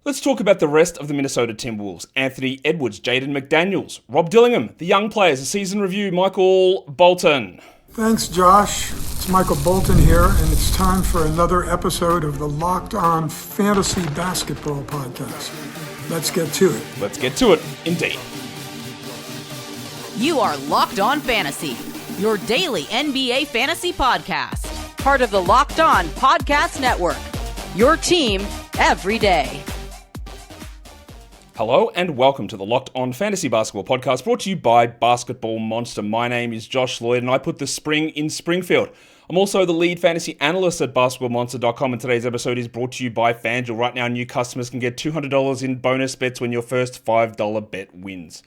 Let's talk about the rest of the Minnesota Timberwolves. Anthony Edwards, Jaden McDaniels, Rob Dillingham, the young players, a season review, Michael Bolton. Thanks, Josh. It's Michael Bolton here, and it's time for another episode of the Locked On Fantasy Basketball Podcast. Let's get to it. Let's get to it, indeed. You are Locked On Fantasy, your daily NBA fantasy podcast. Part of the Locked On Podcast Network, your team every day. Hello and welcome to the Locked On Fantasy Basketball Podcast, brought to you by Basketball Monster. My name is Josh Lloyd and I put the spring in Springfield. I'm also the lead fantasy analyst at basketballmonster.com, and today's episode is brought to you by FanDuel. Right now, new customers can get $200 in bonus bets when your first $5 bet wins.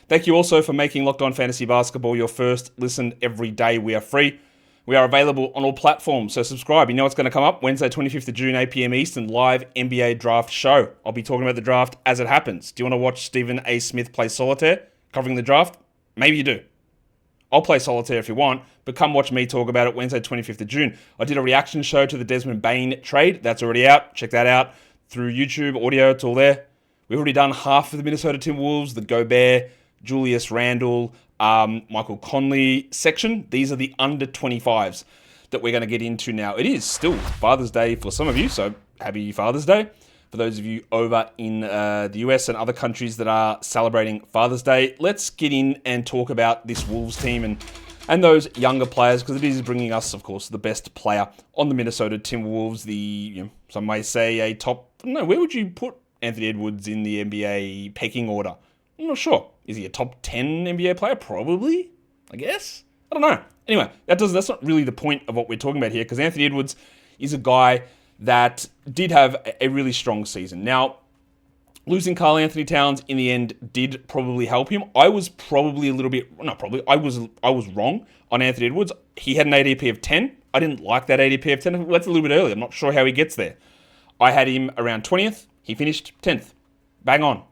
Thank you also for making Locked On Fantasy Basketball your first listen every day. We are free. We are available on all platforms, so subscribe. You know what's going to come up? Wednesday, 25th of June, 8 p.m. Eastern, live NBA draft show. I'll be talking about the draft as it happens. Do you want to watch Stephen A. Smith play solitaire, covering the draft? Maybe you do. I'll play solitaire if you want, but come watch me talk about it Wednesday, 25th of June. I did a reaction show to the Desmond Bane trade. That's already out. Check that out through YouTube, audio, it's all there. We've already done half of the Minnesota Timberwolves, the Gobert, Julius Randle, Michael Conley section. These are the under 25s that we're going to get into now. It is still Father's Day for some of you, so happy Father's Day. For those of you over in the US and other countries that are celebrating Father's Day, let's get in and talk about this Wolves team and those younger players, because it is bringing us, of course, the best player on the Minnesota Timberwolves. Some may say a top, no, where would you put Anthony Edwards in the NBA pecking order? I'm not sure. Is he a top 10 NBA player? Probably, I guess. I don't know. Anyway, that's not really the point of what we're talking about here, because Anthony Edwards is a guy that did have a really strong season. Now, losing Karl Anthony Towns in the end did probably help him. I was probably I was wrong on Anthony Edwards. He had an ADP of 10. I didn't like that ADP of 10. That's a little bit early. I'm not sure how he gets there. I had him around 20th. He finished 10th. Bang on.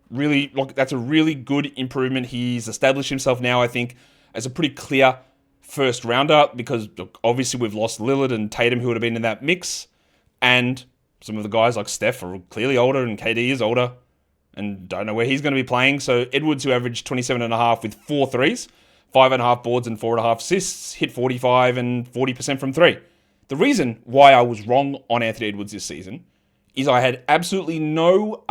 Really, that's a really good improvement. He's established himself now, I think, as a pretty clear first rounder, because obviously we've lost Lillard and Tatum, who would have been in that mix, and some of the guys like Steph are clearly older, and KD is older, and don't know where he's going to be playing. So Edwards, who averaged 27.5 with 4 threes, 5.5 boards and 4.5 assists, hit 45 and 40% from three. The reason why I was wrong on Anthony Edwards this season is I had absolutely no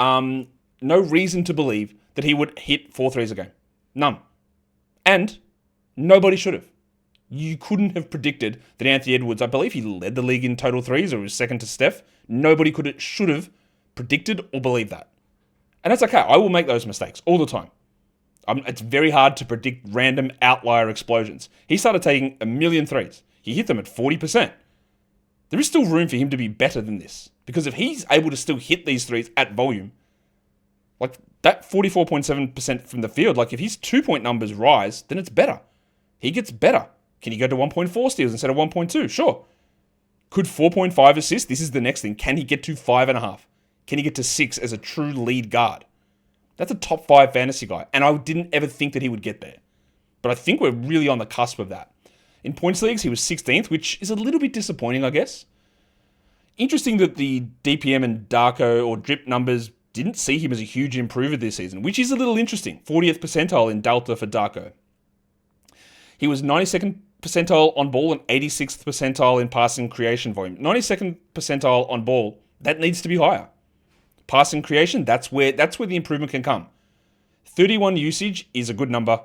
reason to believe that he would hit 4 threes a game. None. And nobody should have. You couldn't have predicted that Anthony Edwards, I believe he led the league in total threes, or was second to Steph. Nobody should have predicted or believed that. And that's okay. I will make those mistakes all the time. It's very hard to predict random outlier explosions. He started taking a million threes. He hit them at 40%. There is still room for him to be better than this, because if he's able to still hit these threes at volume, like that 44.7% from the field, like if his 2-point numbers rise, then it's better. He gets better. Can he go to 1.4 steals instead of 1.2? Sure. Could 4.5 assists? This is the next thing. Can he get to 5.5? Can he get to 6 as a true lead guard? That's a top 5 fantasy guy, and I didn't ever think that he would get there. But I think we're really on the cusp of that. In points leagues, he was 16th, which is a little bit disappointing, I guess. Interesting that the DPM and Darko or drip numbers didn't see him as a huge improver this season, which is a little interesting. 40th percentile in Delta for Darko. He was 92nd percentile on ball and 86th percentile in passing creation volume. 92nd percentile on ball, that needs to be higher. Passing creation, that's where the improvement can come. 31 usage is a good number.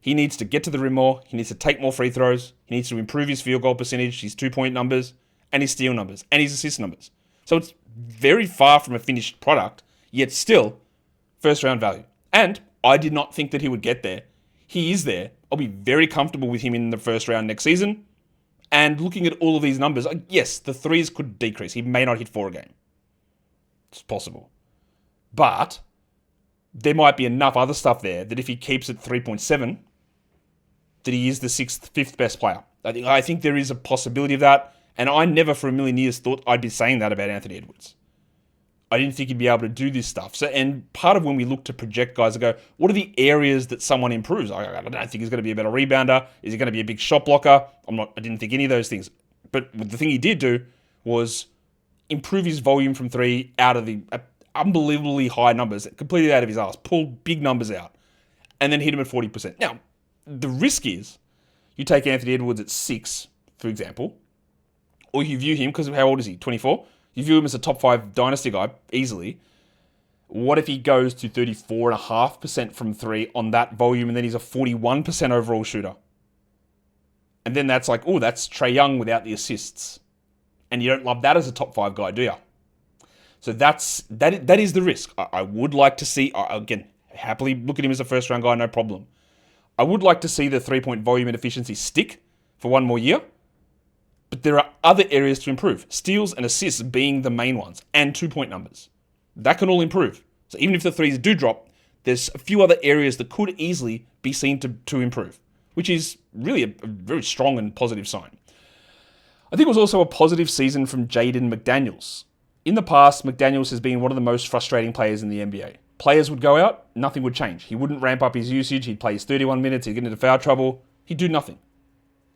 He needs to get to the rim more. He needs to take more free throws. He needs to improve his field goal percentage, his 2-point numbers, and his steal numbers, and his assist numbers. So it's very far from a finished product, yet still first round value. And I did not think that he would get there. He is there. I'll be very comfortable with him in the first round next season. And looking at all of these numbers, yes, the threes could decrease. He may not hit 4 a game. It's possible. But there might be enough other stuff there that if he keeps at 3.7, that he is the 5th best player. I think there is a possibility of that. And I never for a million years thought I'd be saying that about Anthony Edwards. I didn't think he'd be able to do this stuff. So, and part of when we look to project guys, I go, what are the areas that someone improves? I don't think he's going to be a better rebounder. Is he going to be a big shot blocker? I didn't think any of those things. But the thing he did do was improve his volume from 3 out of the unbelievably high numbers, completely out of his ass, pulled big numbers out, and then hit him at 40%. Now, the risk is you take Anthony Edwards at 6, for example, or you view him, because how old is he, 24? You view him as a top 5 dynasty guy, easily. What if he goes to 34.5% from 3 on that volume, and then he's a 41% overall shooter? And then that's like, oh, that's Trae Young without the assists. And you don't love that as a top 5 guy, do you? So that is the risk. I would like to see, again, happily look at him as a first round guy, no problem. I would like to see the 3-point volume and efficiency stick for one more year. But there are other areas to improve. Steals and assists being the main ones, and 2-point numbers. That can all improve. So even if the threes do drop, there's a few other areas that could easily be seen to improve, which is really a very strong and positive sign. I think it was also a positive season from Jaden McDaniels. In the past, McDaniels has been one of the most frustrating players in the NBA. Players would go out, nothing would change. He wouldn't ramp up his usage, he'd play his 31 minutes, he'd get into foul trouble, he'd do nothing.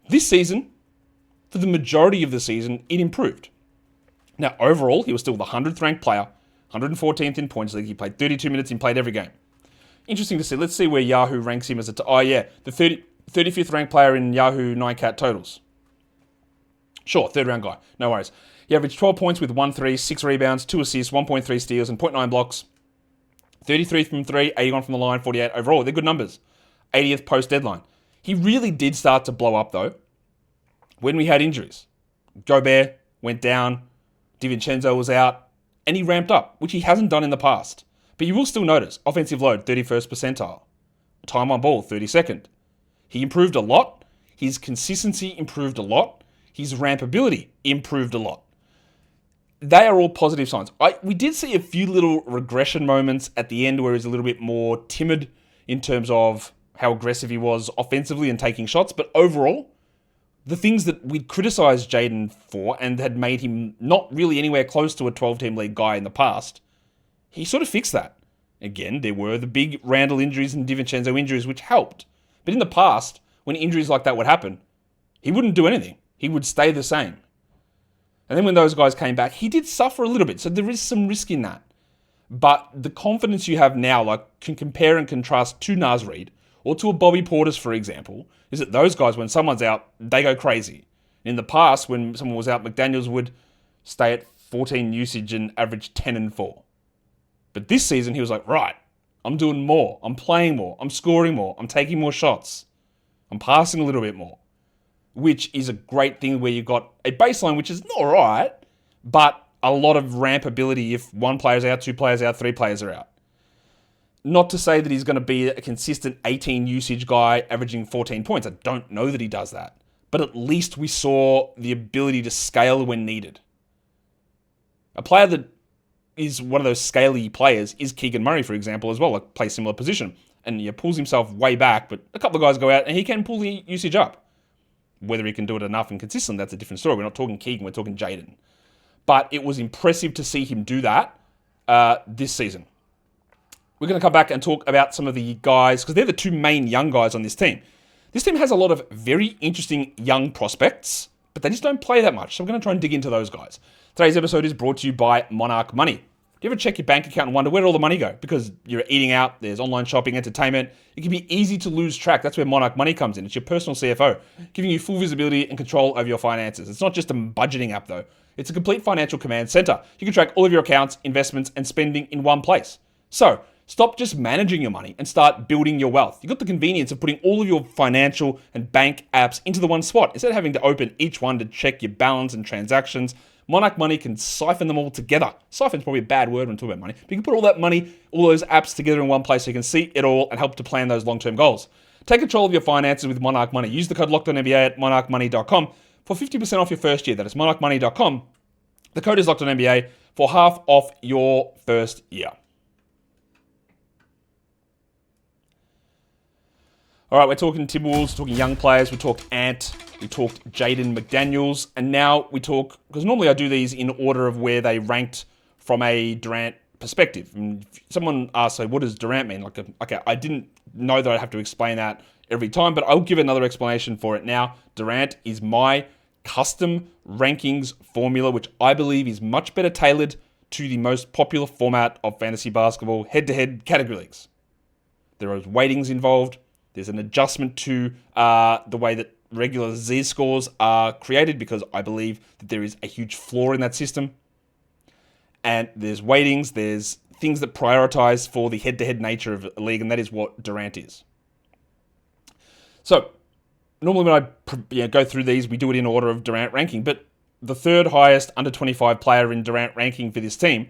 This season, for the majority of the season, it improved. Now, overall, he was still the 100th ranked player, 114th in points league. He played 32 minutes and played every game. Interesting to see. Let's see where Yahoo ranks him as the 35th ranked player in Yahoo 9cat totals. Sure, third round guy. No worries. He averaged 12 points with 1 3, 6 rebounds, 2 assists, 1.3 steals, and 0.9 blocks. 33 from 3, 81 from the line, 48 overall. They're good numbers. 80th post-deadline. He really did start to blow up, though, when we had injuries. Gobert went down, DiVincenzo was out, and he ramped up, which he hasn't done in the past. But you will still notice, offensive load, 31st percentile. Time on ball, 32nd. He improved a lot. His consistency improved a lot. His rampability improved a lot. They are all positive signs. We did see a few little regression moments at the end where he was a little bit more timid in terms of how aggressive he was offensively and taking shots. But overall, the things that we'd criticized Jaden for and had made him not really anywhere close to a 12-team league guy in the past, he sort of fixed that. Again, there were the big Randall injuries and DiVincenzo injuries, which helped. But in the past, when injuries like that would happen, he wouldn't do anything. He would stay the same. And then when those guys came back, he did suffer a little bit. So there is some risk in that. But the confidence you have now, like, can compare and contrast to Naz Reid or to a Bobby Portis, for example, is that those guys, when someone's out, they go crazy. In the past, when someone was out, McDaniels would stay at 14 usage and average 10 and 4. But this season, he was like, right, I'm doing more. I'm playing more. I'm scoring more. I'm taking more shots. I'm passing a little bit more, which is a great thing where you've got a baseline, which is not right, but a lot of rampability if one player's out, 2 players out, 3 players are out. Not to say that he's going to be a consistent 18 usage guy averaging 14 points. I don't know that he does that. But at least we saw the ability to scale when needed. A player that is one of those scaly players is Keegan Murray, for example, as well, like plays similar position. And he pulls himself way back, but a couple of guys go out and he can pull the usage up. Whether he can do it enough and consistent, that's a different story. We're not talking Keegan, we're talking Jaden. But it was impressive to see him do that this season. We're going to come back and talk about some of the guys, because they're the 2 main young guys on this team. This team has a lot of very interesting young prospects, but they just don't play that much. So we're going to try and dig into those guys. Today's episode is brought to you by Monarch Money. Do you ever check your bank account and wonder where did all the money go? Because you're eating out, there's online shopping, entertainment. It can be easy to lose track. That's where Monarch Money comes in. It's your personal CFO, giving you full visibility and control over your finances. It's not just a budgeting app, though. It's a complete financial command center. You can track all of your accounts, investments, and spending in one place. So, stop just managing your money and start building your wealth. You've got the convenience of putting all of your financial and bank apps into the one spot. Instead of having to open each one to check your balance and transactions, Monarch Money can siphon them all together. Siphon's probably a bad word when talking about money, but you can put all that money, all those apps together in one place so you can see it all and help to plan those long-term goals. Take control of your finances with Monarch Money. Use the code LOCKEDONNBA at monarchmoney.com for 50% off your first year. That is monarchmoney.com. The code is LOCKEDONNBA for half off your first year. All right, we're talking Timberwolves, we're talking young players, we talked Ant, we talked Jaden McDaniels, and now we talk, because normally I do these in order of where they ranked from a Durant perspective. And someone asked, so what does Durant mean? Okay, I didn't know that I'd have to explain that every time, but I'll give another explanation for it now. Durant is my custom rankings formula, which I believe is much better tailored to the most popular format of fantasy basketball, head-to-head category leagues. There are weightings involved. There's an adjustment to the way that regular Z scores are created because I believe that there is a huge flaw in that system. And there's weightings, there's things that prioritize for the head-to-head nature of a league, and that is what Durant is. So, normally when I go through these, we do it in order of Durant ranking, but the third highest under 25 player in Durant ranking for this team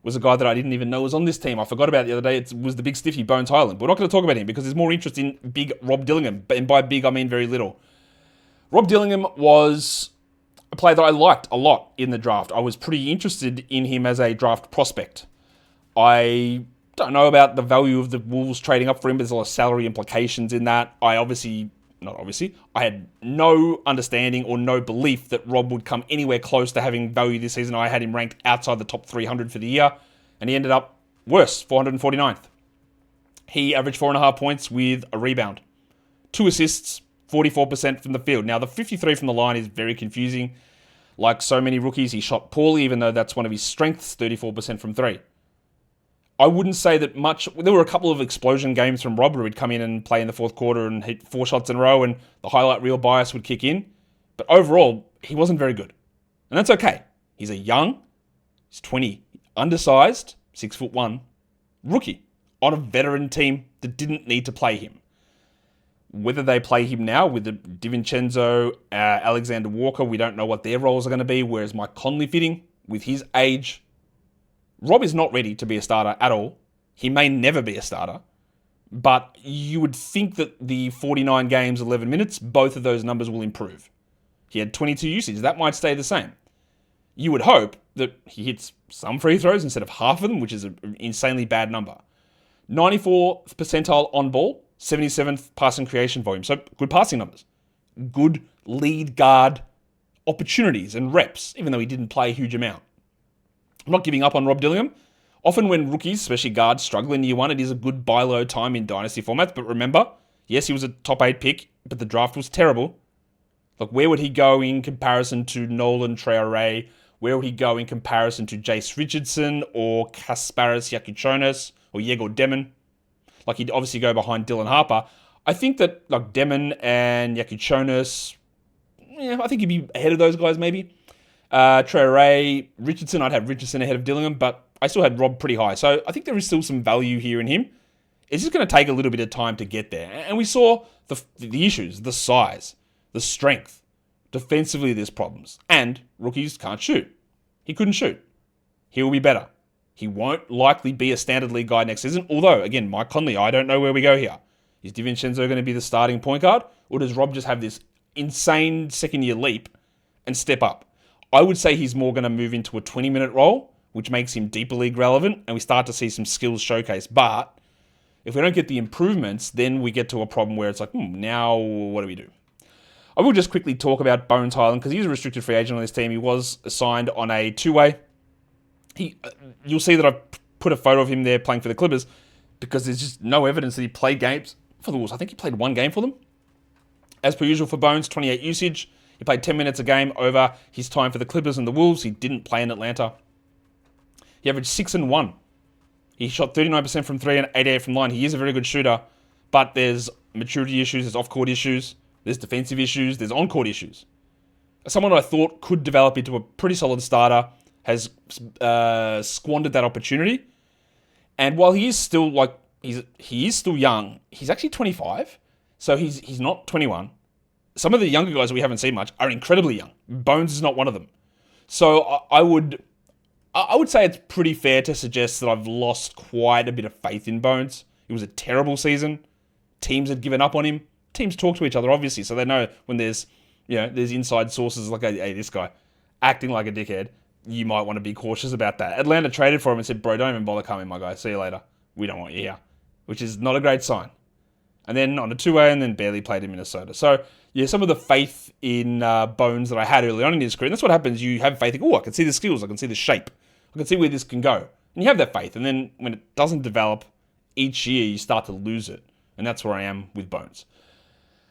was a guy that I didn't even know was on this team. I forgot about it the other day. It was the big stiffy, Bones Hyland. We're not going to talk about him because there's more interest in big Rob Dillingham, and by big I mean very little. Rob Dillingham was a player that I liked a lot in the draft. I was pretty interested in him as a draft prospect. I don't know about the value of the Wolves trading up for him, but there's a lot of salary implications in that. I had no understanding or no belief that Rob would come anywhere close to having value this season. I had him ranked outside the top 300 for the year, and he ended up worse, 449th. He averaged 4.5 points with a rebound. 2 assists, 44% from the field. Now, the 53 from the line is very confusing. Like so many rookies, he shot poorly, even though that's one of his strengths, 34% from 3. I wouldn't say that much. There were a couple of explosion games from Rob where he'd come in and play in the fourth quarter and hit 4 shots in a row and the highlight reel bias would kick in. But overall, he wasn't very good. And that's okay. He's he's 20, undersized, 6'1", rookie on a veteran team that didn't need to play him. Whether they play him now with the DiVincenzo, Alexander Walker, we don't know what their roles are going to be. Whereas Mike Conley fitting with his age, Rob is not ready to be a starter at all. He may never be a starter. But you would think that the 49 games, 11 minutes, both of those numbers will improve. He had 22 usage. That might stay the same. You would hope that he hits some free throws instead of half of them, which is an insanely bad number. 94th percentile on ball, 77th passing creation volume. So good passing numbers. Good lead guard opportunities and reps, even though he didn't play a huge amount. I'm not giving up on Rob Dillingham. Often when rookies, especially guards, struggle in year one, it is a good buy low time in dynasty formats. But remember, yes, he was a top 8 pick, but the draft was terrible. Like, where would he go in comparison to Nolan Traore? Where would he go in comparison to Jace Richardson or Kasparis Yakuchonis or Yegor Demon? Like, he'd obviously go behind Dylan Harper. I think that, like, Demon and Yakuchonis, I think he'd be ahead of those guys maybe. Traore, Richardson, I'd have Richardson ahead of Dillingham, but I still had Rob pretty high. So I think there is still some value here in him. It's just going to take a little bit of time to get there. And we saw the issues, the size, the strength. Defensively, there's problems. And rookies can't shoot. He couldn't shoot. He will be better. He won't likely be a standard league guy next season. Although, again, Mike Conley, I don't know where we go here. Is DiVincenzo going to be the starting point guard? Or does Rob just have this insane second-year leap and step up? I would say he's more going to move into a 20-minute role, which makes him deeper league relevant, and we start to see some skills showcase. But if we don't get the improvements, then we get to a problem where it's like, now what do we do? I will just quickly talk about Bones Hyland, because he's a restricted free agent on this team. He was signed on a 2-way. You'll see that I've put a photo of him there playing for the Clippers, because there's just no evidence that he played games for the Wolves. I think he played 1 game for them. As per usual for Bones, 28 usage. He played 10 minutes a game over his time for the Clippers and the Wolves. He didn't play in Atlanta. He averaged 6 and 1. He shot 39% from 3 and 88 from line. He is a very good shooter, but there's maturity issues, there's off-court issues, there's defensive issues, there's on-court issues. Someone I thought could develop into a pretty solid starter has squandered that opportunity. And while he is still he is still young, he's actually 25, so he's not 21. Some of the younger guys that we haven't seen much are incredibly young. Bones is not one of them. So I would say it's pretty fair to suggest that I've lost quite a bit of faith in Bones. It was a terrible season. Teams had given up on him. Teams talk to each other, obviously, so they know when there's inside sources like, hey, this guy acting like a dickhead, you might want to be cautious about that. Atlanta traded for him and said, bro, don't even bother coming, my guy. See you later. We don't want you here, which is not a great sign. And then on a 2-way and then barely played in Minnesota. So, yeah, some of the faith in Bones that I had early on in his career, and that's what happens. You have faith. I can see the skills. I can see the shape. I can see where this can go. And you have that faith. And then when it doesn't develop each year, you start to lose it. And that's where I am with Bones.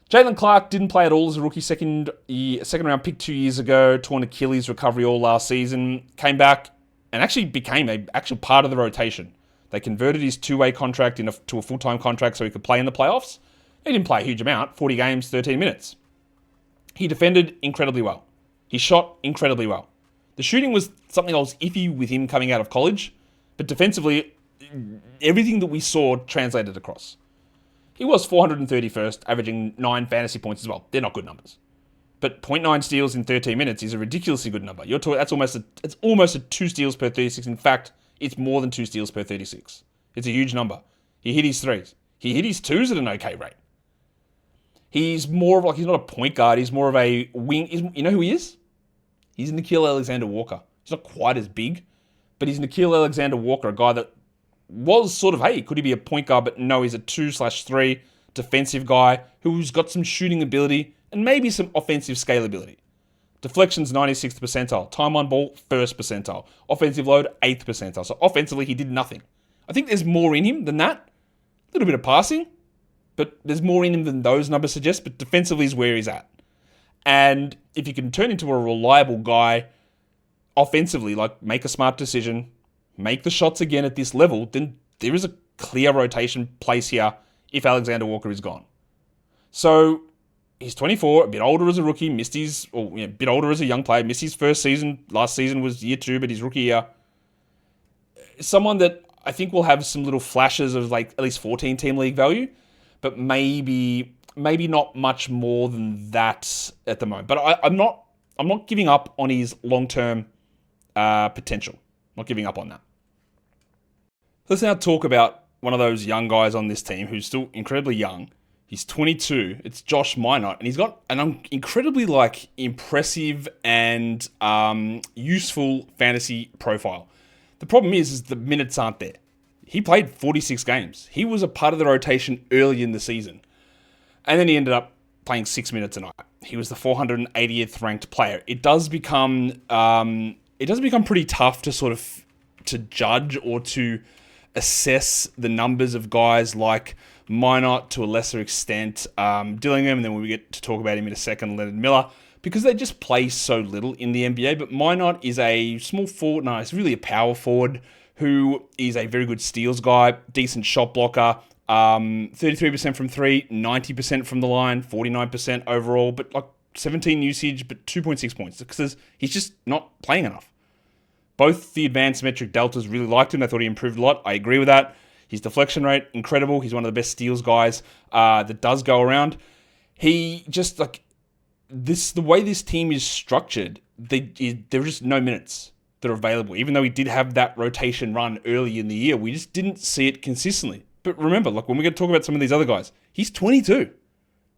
Jaylen Clark didn't play at all as a rookie. Second round pick 2 years ago. Torn Achilles recovery all last season. Came back. and actually became a actual part of the rotation. They converted his two-way contract to a full-time contract so he could play in the playoffs. He didn't play a huge amount, 40 games, 13 minutes. He defended incredibly well. He shot incredibly well. The shooting was something I was iffy with him coming out of college, but defensively, everything that we saw translated across. He was 431st, averaging 9 fantasy points as well. They're not good numbers. But 0.9 steals in 13 minutes is a ridiculously good number. That's almost a 2 steals per 36. In fact, it's more than 2 steals per 36. It's a huge number. He hit his threes. He hit his twos at an okay rate. He's more of he's not a point guard. He's more of a wing. You know who he is? He's Nickeil Alexander-Walker. He's not quite as big, but he's Nickeil Alexander-Walker, a guy that was sort of, hey, could he be a point guard? But no, he's a 2/3 defensive guy who's got some shooting ability and maybe some offensive scalability. Deflections, 96th percentile. Time on ball, 1st percentile. Offensive load, 8th percentile. So offensively, he did nothing. I think there's more in him than that. A little bit of passing, but there's more in him than those numbers suggest. But defensively is where he's at. And if you can turn into a reliable guy offensively, like make a smart decision, make the shots again at this level, then there is a clear rotation place here if Alexander Walker is gone. So he's 24, a bit older as a rookie, a bit older as a young player, missed his first season. Last season was year 2, but his rookie year. Someone that I think will have some little flashes of at least 14 team league value, but maybe not much more than that at the moment. But I'm not giving up on his long-term potential. Not giving up on that. Let's now talk about one of those young guys on this team who's still incredibly young. He's 22. It's Josh Minott, and he's got an incredibly impressive and useful fantasy profile. The problem is the minutes aren't there. He played 46 games. He was a part of the rotation early in the season, and then he ended up playing 6 minutes a night. He was the 480th ranked player. It does become pretty tough to judge or to assess the numbers of guys like Minott, to a lesser extent, Dillingham, and then when we get to talk about him in a second, Leonard Miller, because they just play so little in the NBA. But Minott is a small forward. No, he's really a power forward who is a very good steals guy, decent shot blocker, 33% from 3, 90% from the line, 49% overall, but 17 usage, but 2.6 points, because he's just not playing enough. Both the advanced metric deltas really liked him. They thought he improved a lot. I agree with that. His deflection rate, incredible. He's one of the best steals guys that does go around. He just, the way this team is structured, there are just no minutes that are available. Even though he did have that rotation run early in the year, we just didn't see it consistently. But remember, when we're going to talk about some of these other guys, he's 22.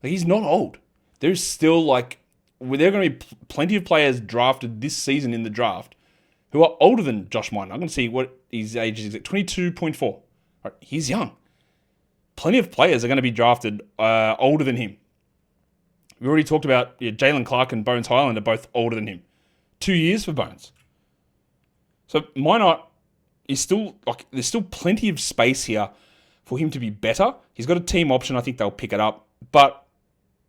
He's not old. There's still, there are going to be plenty of players drafted this season in the draft who are older than Josh Minott. I'm going to see what his age is. 22.4. Right, he's young. Plenty of players are going to be drafted older than him. We already talked about Jaylen Clark and Bones Hyland are both older than him. 2 years for Bones. So Minott is still, there's still plenty of space here for him to be better. He's got a team option. I think they'll pick it up. But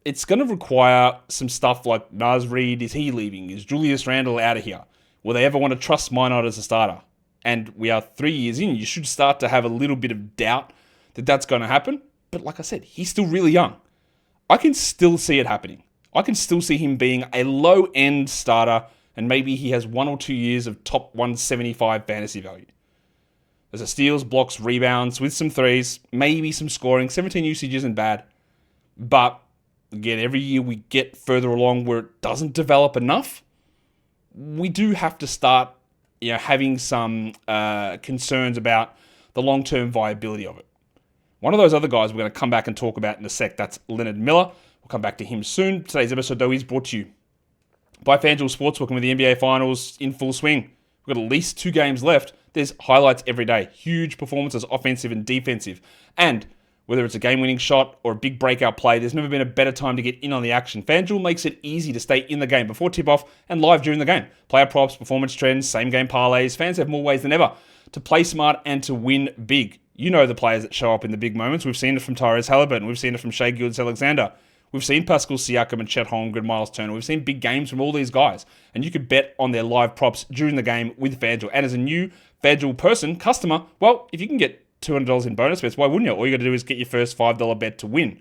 it's going to require some stuff like Naz Reid. Is he leaving? Is Julius Randle out of here? Will they ever want to trust Minott as a starter? And we are 3 years in. You should start to have a little bit of doubt that that's going to happen. But like I said, he's still really young. I can still see it happening. I can still see him being a low-end starter, and maybe he has 1 or 2 years of top 175 fantasy value. There's a steals, blocks, rebounds with some threes, maybe some scoring. 17 usage isn't bad. But again, every year we get further along where it doesn't develop enough, we do have to start having some concerns about the long-term viability of it. One of those other guys we're going to come back and talk about in a sec, that's Leonard Miller. We'll come back to him soon. Today's episode, though, is brought to you by FanDuel Sportsbook, and with the NBA Finals in full swing. We've got at least 2 games left. There's highlights every day. Huge performances, offensive and defensive. And whether it's a game-winning shot or a big breakout play, there's never been a better time to get in on the action. FanDuel makes it easy to stay in the game before tip-off and live during the game. Player props, performance trends, same-game parlays. Fans have more ways than ever to play smart and to win big. You know the players that show up in the big moments. We've seen it from Tyrese Halliburton. We've seen it from Shai Gilgeous-Alexander. We've seen Pascal Siakam and Chet Holmgren, Miles Turner. We've seen big games from all these guys. And you could bet on their live props during the game with FanDuel. And as a new FanDuel customer, well, if you can get $200 in bonus bets, why wouldn't you? All you got to do is get your first $5 bet to win.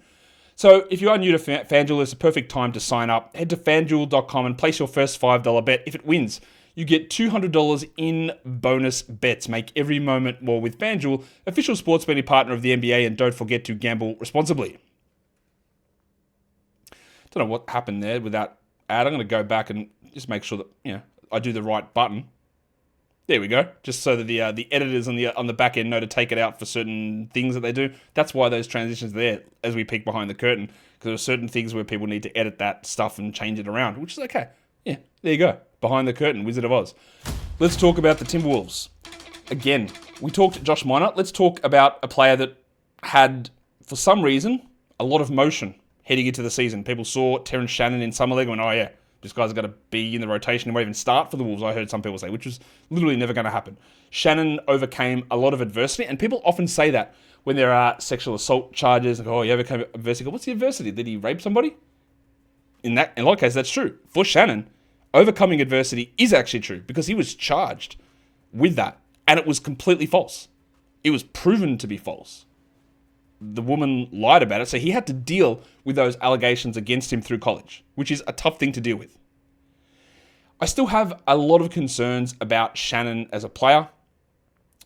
So if you are new to FanDuel, it's a perfect time to sign up. Head to FanDuel.com and place your first $5 bet. If it wins, you get $200 in bonus bets. Make every moment more with FanDuel, official sports betting partner of the NBA, and don't forget to gamble responsibly. Don't know what happened there with that ad. I'm going to go back and just make sure that I do the right button. There we go. Just so that the editors on the back end know to take it out for certain things that they do. That's why those transitions are there as we peek behind the curtain, because there are certain things where people need to edit that stuff and change it around, which is okay. Yeah, there you go. Behind the curtain, Wizard of Oz. Let's talk about the Timberwolves. Again, we talked Josh Minott. Let's talk about a player that had, for some reason, a lot of motion heading into the season. People saw Terrence Shannon in Summer League and went, oh yeah, this guy's got to be in the rotation and won't even start for the Wolves, I heard some people say, which was literally never going to happen. Shannon overcame a lot of adversity, and people often say that when there are sexual assault charges, like, oh, he overcame adversity. What's the adversity? Did he rape somebody? In a lot of cases, that's true. For Shannon, overcoming adversity is actually true because he was charged with that, and it was completely false. It was proven to be false. The woman lied about it, so he had to deal with those allegations against him through college, which is a tough thing to deal with. I still have a lot of concerns about Shannon as a player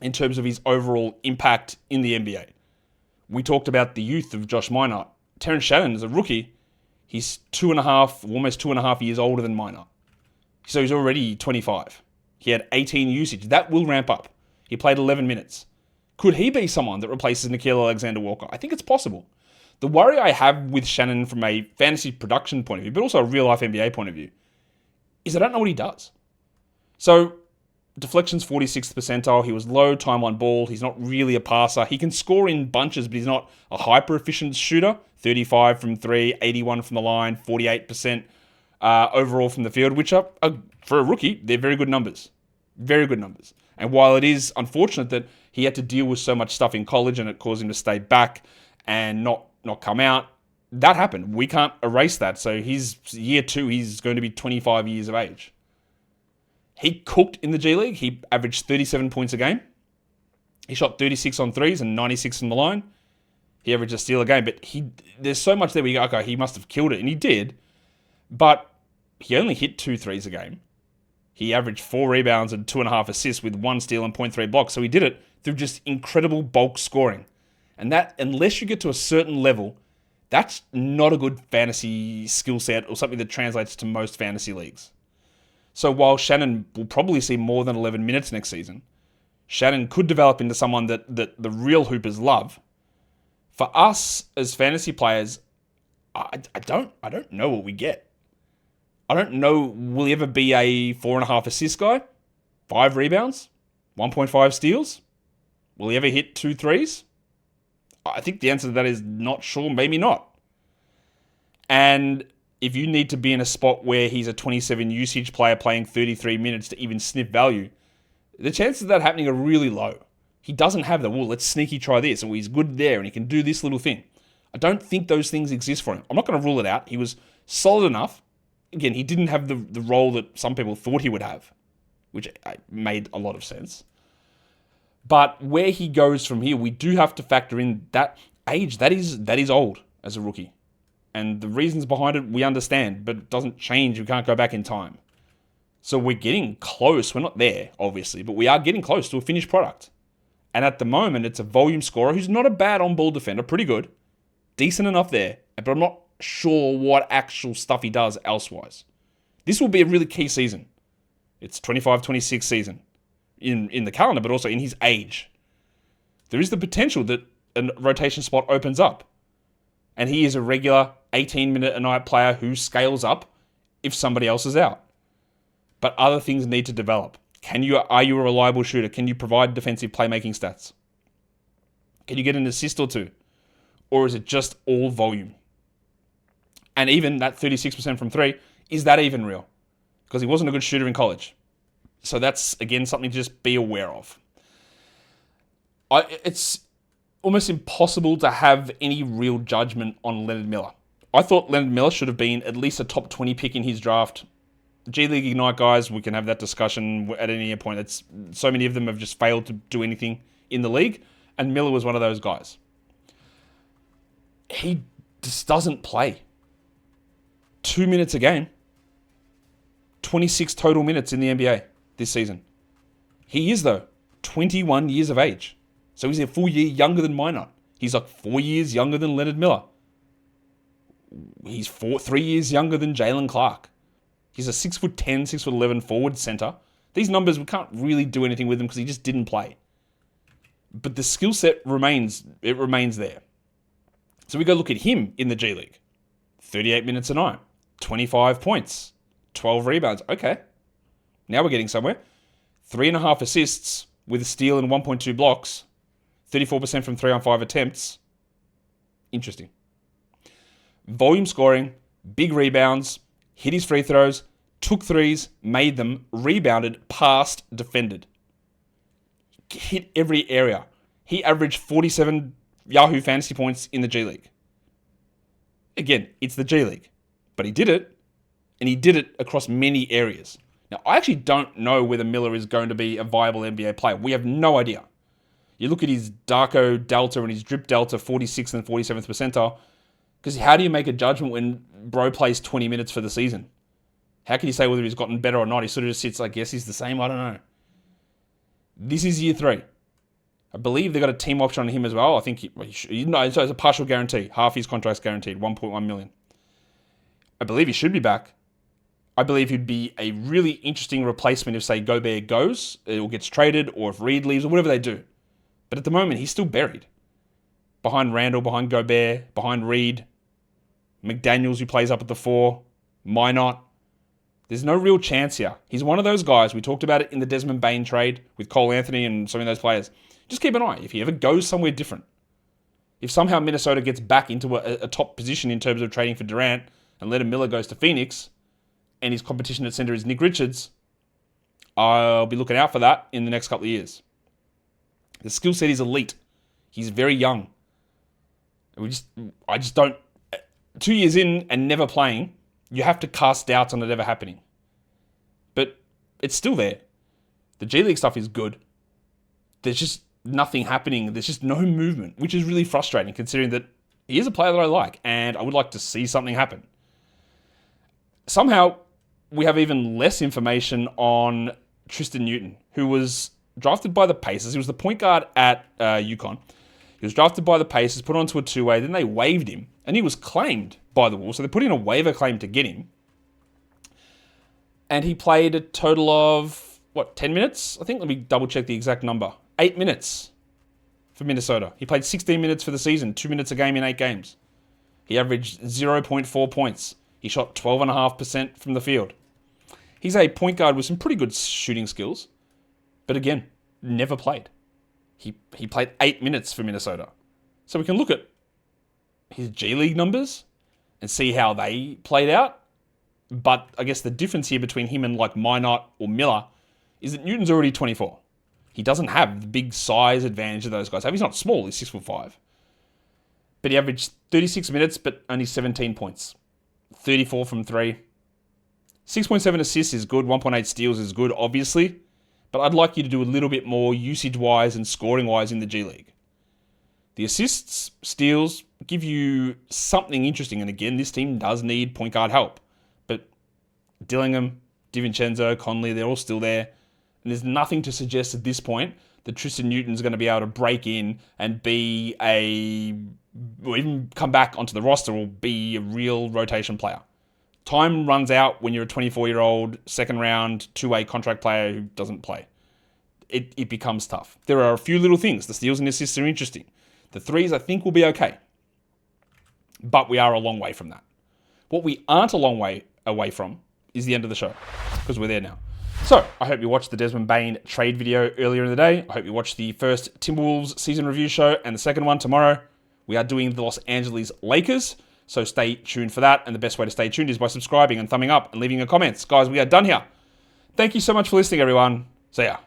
in terms of his overall impact in the NBA. We talked about the youth of Josh Minott. Terrence Shannon is a rookie. He's almost 2.5 years older than Minott. So he's already 25. He had 18 usage. That will ramp up. He played 11 minutes. Could he be someone that replaces Nickeil Alexander-Walker? I think it's possible. The worry I have with Shannon from a fantasy production point of view, but also a real-life NBA point of view, is I don't know what he does. So, deflection's 46th percentile. He was low time on ball. He's not really a passer. He can score in bunches, but he's not a hyper-efficient shooter. 35 from 3, 81 from the line, 48% overall from the field, which are, for a rookie, they're very good numbers. Very good numbers. And while it is unfortunate that he had to deal with so much stuff in college and it caused him to stay back and not come out, that happened. We can't erase that. So he's year 2, he's going to be 25 years of age. He cooked in the G League. He averaged 37 points a game. He shot 36 on threes and 96 from the line. He averaged a steal a game. But there's so much there where you go, okay, he must have killed it. And he did. But he only hit 2 threes a game. He averaged 4 rebounds and 2.5 assists with 1 steal and 0.3 blocks. So he did it through just incredible bulk scoring. And that, unless you get to a certain level, that's not a good fantasy skill set or something that translates to most fantasy leagues. So while Shannon will probably see more than 11 minutes next season, Shannon could develop into someone that the real hoopers love. For us as fantasy players, I don't know what we get. I don't know, will he ever be a 4.5 assist guy? 5 rebounds? 1.5 steals? Will he ever hit 2 threes? I think the answer to that is not sure, maybe not. And if you need to be in a spot where he's a 27 usage player playing 33 minutes to even sniff value, the chances of that happening are really low. He doesn't have the, well, let's sneaky try this, or he's good there and he can do this little thing. I don't think those things exist for him. I'm not going to rule it out. He was solid enough. Again, he didn't have the role that some people thought he would have, which made a lot of sense. But where he goes from here, we do have to factor in that age. That is old as a rookie. And the reasons behind it, we understand, but it doesn't change. We can't go back in time. So we're getting close. We're not there, obviously, but we are getting close to a finished product. And at the moment, it's a volume scorer who's not a bad on-ball defender, pretty good, decent enough there, but I'm not sure what actual stuff he does elsewise. This will be a really key season. It's 25-26 season in the calendar, but also in his age. There is the potential that a rotation spot opens up. And he is a regular 18-minute-a-night player who scales up if somebody else is out. But other things need to develop. Are you a reliable shooter? Can you provide defensive playmaking stats? Can you get an assist or 2? Or is it just all volume? And even that 36% from 3, is that even real? Because he wasn't a good shooter in college. So that's, again, something to just be aware of. It's almost impossible to have any real judgment on Leonard Miller. I thought Leonard Miller should have been at least a top 20 pick in his draft. G League Ignite guys, we can have that discussion at any point. It's so many of them have just failed to do anything in the league, and Miller was one of those guys. He just doesn't play. 2 minutes a game. 26 total minutes in the NBA this season. He is, though, 21 years of age. So he's a full year younger than Minott. He's like 4 years younger than Leonard Miller. He's 3 years younger than Jaylen Clark. He's a 6'10", 6'11" forward center. These numbers, we can't really do anything with them because he just didn't play. But the skill set remains there. So we go look at him in the G League. 38 minutes a night, 25 points, 12 rebounds. Okay, now we're getting somewhere. 3.5 assists with a steal and 1.2 blocks. 34% from 3-on-5 attempts. Interesting. Volume scoring, big rebounds, hit his free throws, took threes, made them, rebounded, passed, defended. Hit every area. He averaged 47 Yahoo fantasy points in the G League. Again, it's the G League. But he did it, and he did it across many areas. Now, I actually don't know whether Miller is going to be a viable NBA player. We have no idea. You look at his Darko Delta and his Drip Delta, 46th and 47th percentile, because how do you make a judgment when bro plays 20 minutes for the season? How can you say whether he's gotten better or not? He sort of just sits, I guess he's the same, I don't know. This is year 3. I believe they got a team option on him as well. I think so it's a partial guarantee. Half his contract's guaranteed, $1.1 million. I believe he should be back. I believe he'd be a really interesting replacement if, say, Gobert goes, or gets traded, or if Reed leaves, or whatever they do. But at the moment, he's still buried. Behind Randall, behind Gobert, behind Reed, McDaniels, who plays up at the 4, Minott. There's no real chance here. He's one of those guys. We talked about it in the Desmond Bane trade with Cole Anthony and some of those players. Just keep an eye. If he ever goes somewhere different, if somehow Minnesota gets back into a top position in terms of trading for Durant and Leonard Miller goes to Phoenix and his competition at center is Nick Richards, I'll be looking out for that in the next couple of years. The skill set is elite. He's very young. I just don't... 2 years in and never playing, you have to cast doubts on it ever happening. But it's still there. The G League stuff is good. There's just nothing happening. There's just no movement, which is really frustrating considering that he is a player that I like and I would like to see something happen. Somehow, we have even less information on Tristen Newton, who was drafted by the Pacers. He was the point guard at UConn. He was drafted by the Pacers, put onto a 2-way, then they waived him, and he was claimed by the Wolves. So they put in a waiver claim to get him. And he played a total of, 10 minutes? I think, let me double check the exact number. 8 minutes for Minnesota. He played 16 minutes for the season, 2 minutes a game in 8 games. He averaged 0.4 points. He shot 12.5% from the field. He's a point guard with some pretty good shooting skills. But again, never played. He played 8 minutes for Minnesota. So we can look at his G League numbers and see how they played out. But I guess the difference here between him and like Minott or Miller is that Newton's already 24. He doesn't have the big size advantage of those guys have. He's not small, he's 6'5". But he averaged 36 minutes, but only 17 points. 34 from 3. 6.7 assists is good, 1.8 steals is good, obviously. But I'd like you to do a little bit more usage-wise and scoring-wise in the G League. The assists, steals, give you something interesting. And again, this team does need point guard help. But Dillingham, DiVincenzo, Conley, they're all still there. And there's nothing to suggest at this point that Tristen Newton's going to be able to break in and be or even come back onto the roster or be a real rotation player. Time runs out when you're a 24-year-old, second-round, 2-way contract player who doesn't play. It becomes tough. There are a few little things. The steals and assists are interesting. The threes, I think, will be okay. But we are a long way from that. What we aren't a long way away from is the end of the show, because we're there now. So, I hope you watched the Desmond Bane trade video earlier in the day. I hope you watched the first Timberwolves season review show and the second one tomorrow. We are doing the Los Angeles Lakers. So stay tuned for that. And the best way to stay tuned is by subscribing and thumbing up and leaving your comments. Guys, we are done here. Thank you so much for listening, everyone. See ya.